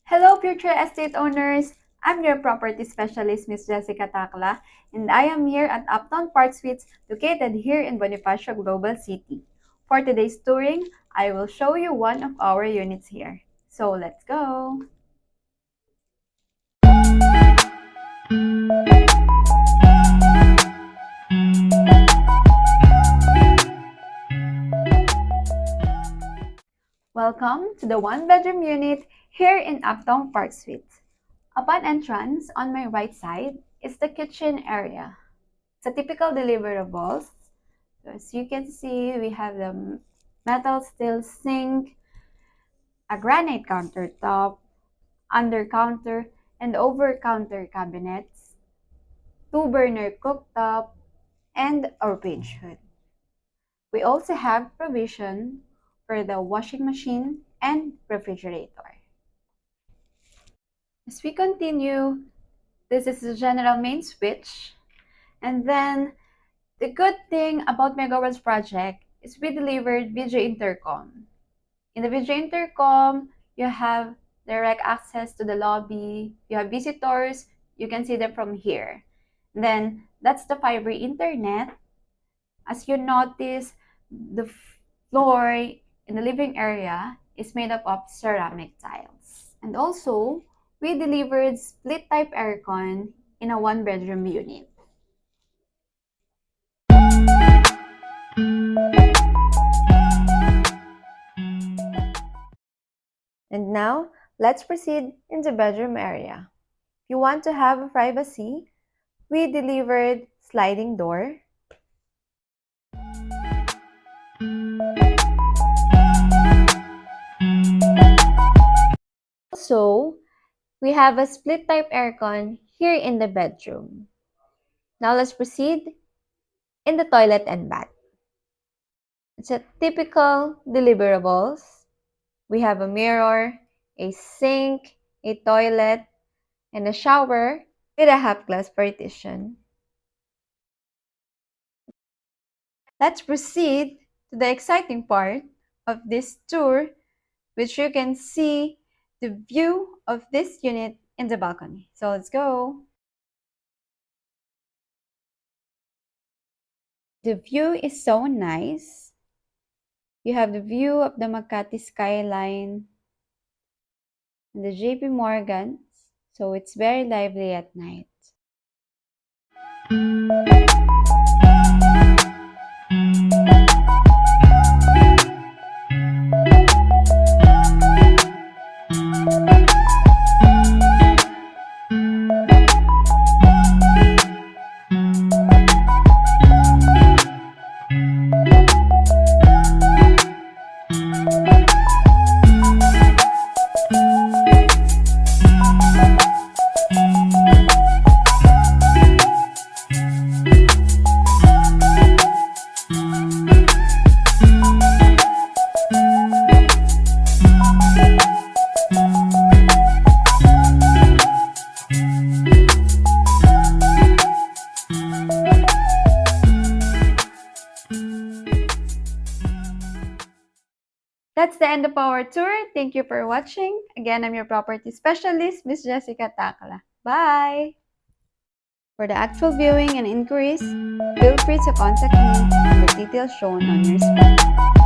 Hello, future estate owners! I'm your property specialist, Miss Jessica Takla, and I am here at Uptown Parksuites, located here in Bonifacio Global City. For today's touring, I will show you one of our units here. So let's go! Welcome to the one-bedroom unit here in Uptown Parksuites. Upon entrance, on my right side is the kitchen area. It's a typical deliverables. So as you can see, we have the metal steel sink, a granite countertop, under counter and over counter cabinets, 2-burner cooktop, and a range hood. We also have provision for the washing machine and refrigerator. As we continue, this is the general main switch. And then the good thing about Megaworld's project is we delivered video intercom. In the video intercom, you have direct access to the lobby. You have visitors, you can see them from here. And then that's the fiber internet. As you notice, the floor in the living area is made up of ceramic tiles. And also, we delivered split type aircon in a one-bedroom unit. And now, let's proceed in the bedroom area. If you want to have privacy, we delivered sliding door, also, we have a split type aircon here in the bedroom. Now let's proceed in the toilet and bath. It's a typical deliverables. We have a mirror, a sink, a toilet, and a shower with a half-glass partition. Let's proceed to the exciting part of this tour, which you can see the view of this unit in the balcony. So let's go. The view is so nice. You have the view of the Makati skyline and the JP Morgan, so it's very lively at night. That's the end of our tour. Thank you for watching. Again, I'm your property specialist, Miss Jessica Takla. Bye! For the actual viewing and inquiries, feel free to contact me on the details shown on your screen.